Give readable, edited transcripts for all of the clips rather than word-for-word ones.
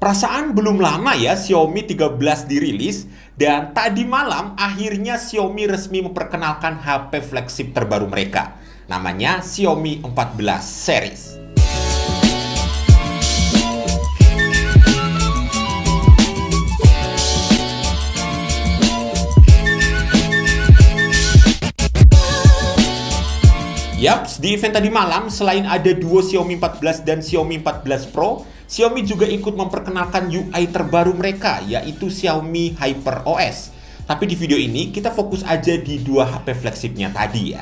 Perasaan belum lama ya Xiaomi 13 dirilis, dan tadi malam akhirnya Xiaomi resmi memperkenalkan HP flagship terbaru mereka. Namanya Xiaomi 14 series. Yaps, di event tadi malam, selain ada duo Xiaomi 14 dan Xiaomi 14 Pro, Xiaomi juga ikut memperkenalkan UI terbaru mereka, yaitu Xiaomi HyperOS. Tapi di video ini, kita fokus aja di dua HP flagshipnya tadi ya.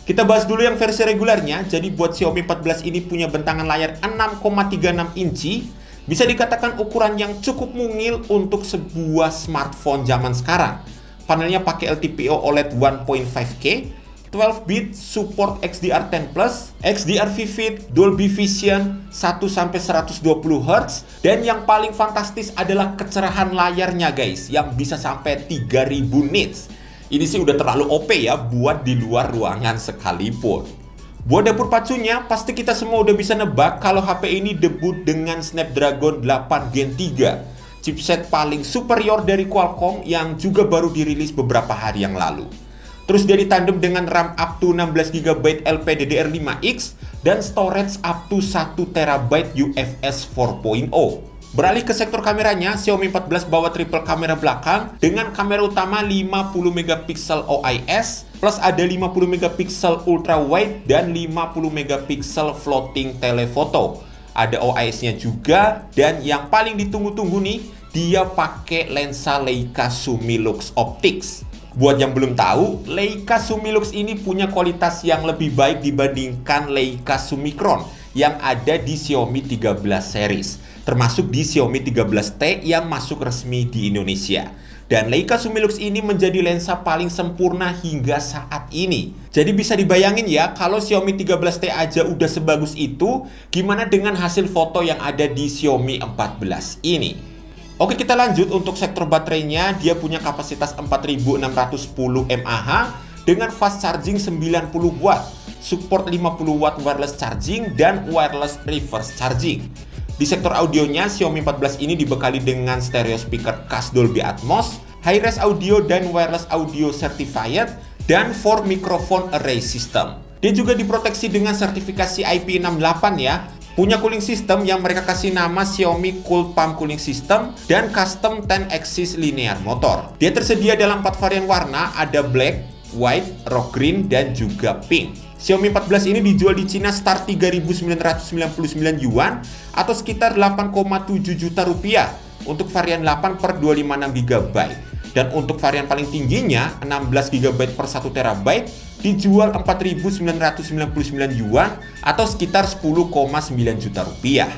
Kita bahas dulu yang versi regulernya. Jadi buat Xiaomi 14 ini punya bentangan layar 6,36 inci. Bisa dikatakan ukuran yang cukup mungil untuk sebuah smartphone zaman sekarang. Panelnya pakai LTPO OLED 1.5K, 12-bit, support XDR10+, XDR Vivid, Dolby Vision 1-120Hz, dan yang paling fantastis adalah kecerahan layarnya guys, yang bisa sampai 3000 nits. Ini sih udah terlalu OP ya buat di luar ruangan sekalipun. Buat dapur pacunya, pasti kita semua udah bisa nebak kalau HP ini debut dengan Snapdragon 8 Gen 3, chipset paling superior dari Qualcomm yang juga baru dirilis beberapa hari yang lalu. Terus dia ditandem dengan RAM up to 16GB LPDDR5X dan storage up to 1TB UFS 4.0. Beralih ke sektor kameranya, Xiaomi 14 bawa triple kamera belakang dengan kamera utama 50MP OIS, plus ada 50MP ultra wide dan 50MP floating telephoto. Ada OIS-nya juga, dan yang paling ditunggu-tunggu nih, dia pakai lensa Leica Summilux Optics. Buat yang belum tahu, Leica Summilux ini punya kualitas yang lebih baik dibandingkan Leica Summicron yang ada di Xiaomi 13 series, termasuk di Xiaomi 13T yang masuk resmi di Indonesia. Dan Leica Summilux ini menjadi lensa paling sempurna hingga saat ini. Jadi bisa dibayangin ya, kalau Xiaomi 13T aja udah sebagus itu, gimana dengan hasil foto yang ada di Xiaomi 14 ini? Oke, kita lanjut untuk sektor baterainya. Dia punya kapasitas 4610 mAh dengan fast charging 90 watt, support 50 watt wireless charging dan wireless reverse charging. Di sektor audionya, Xiaomi 14 ini dibekali dengan stereo speaker khas Dolby Atmos, high-res audio dan wireless audio certified, dan 4 microphone array system. Dia juga diproteksi dengan sertifikasi IP68 ya. Punya cooling system yang mereka kasih nama Xiaomi Cool Pump Cooling System dan custom 10-axis linear motor. Dia tersedia dalam 4 varian warna, ada black, white, rock green, dan juga pink. Xiaomi 14 ini dijual di Cina start 3.999 yuan atau sekitar 8,7 juta rupiah untuk varian 8/256GB. Dan untuk varian paling tingginya 16GB per 1TB dijual 4.999 yuan atau sekitar 10,9 juta rupiah.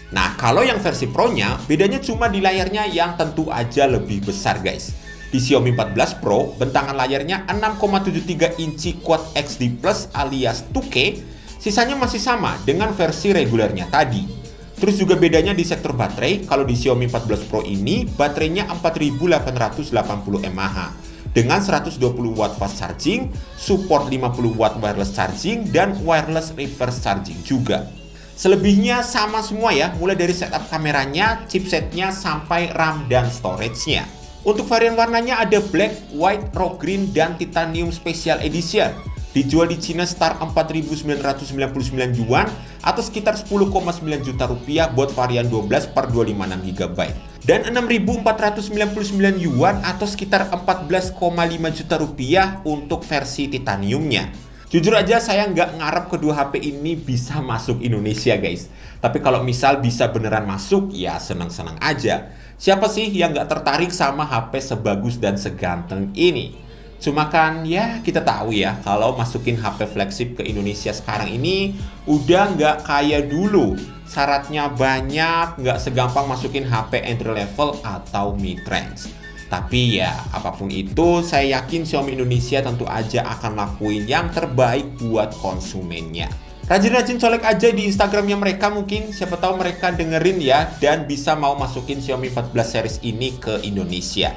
Nah, kalau yang versi Pro-nya, bedanya cuma di layarnya yang tentu aja lebih besar guys. Di Xiaomi 14 Pro, bentangan layarnya 6,73 inci Quad XD Plus alias 2K, sisanya masih sama dengan versi regulernya tadi. Terus juga bedanya di sektor baterai, kalau di Xiaomi 14 Pro ini, baterainya 4880 mAh. Dengan 120 watt fast charging, support 50 watt wireless charging, dan wireless reverse charging juga. Selebihnya sama semua ya, mulai dari setup kameranya, chipsetnya, sampai RAM dan storage-nya. Untuk varian warnanya ada black, white, rock green, dan titanium special edition. Dijual di Cina start 4.999 yuan atau sekitar 10,9 juta rupiah buat varian 12/256GB. Dan 6.499 yuan atau sekitar 14,5 juta rupiah untuk versi titaniumnya. Jujur aja saya nggak ngarep kedua HP ini bisa masuk Indonesia guys. Tapi kalau misal bisa beneran masuk, ya seneng-seneng aja. Siapa sih yang nggak tertarik sama HP sebagus dan seganteng ini? Cuma kan ya kita tahu ya, kalau masukin HP flagship ke Indonesia sekarang ini udah nggak kayak dulu. Syaratnya banyak, nggak segampang masukin HP entry level atau mid-range. Tapi ya apapun itu, saya yakin Xiaomi Indonesia tentu aja akan lakuin yang terbaik buat konsumennya. Rajin-rajin colek aja di Instagramnya mereka, mungkin siapa tahu mereka dengerin ya dan bisa mau masukin Xiaomi 14 series ini ke Indonesia.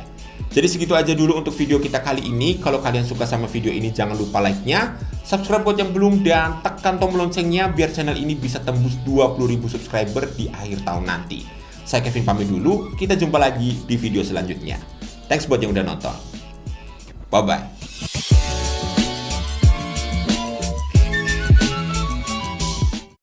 Jadi segitu aja dulu untuk video kita kali ini. Kalau kalian suka sama video ini, jangan lupa like-nya, subscribe buat yang belum, dan tekan tombol loncengnya biar channel ini bisa tembus 20.000 subscriber di akhir tahun nanti. Saya Kevin pamit dulu, kita jumpa lagi di video selanjutnya. Thanks buat yang udah nonton. Bye-bye.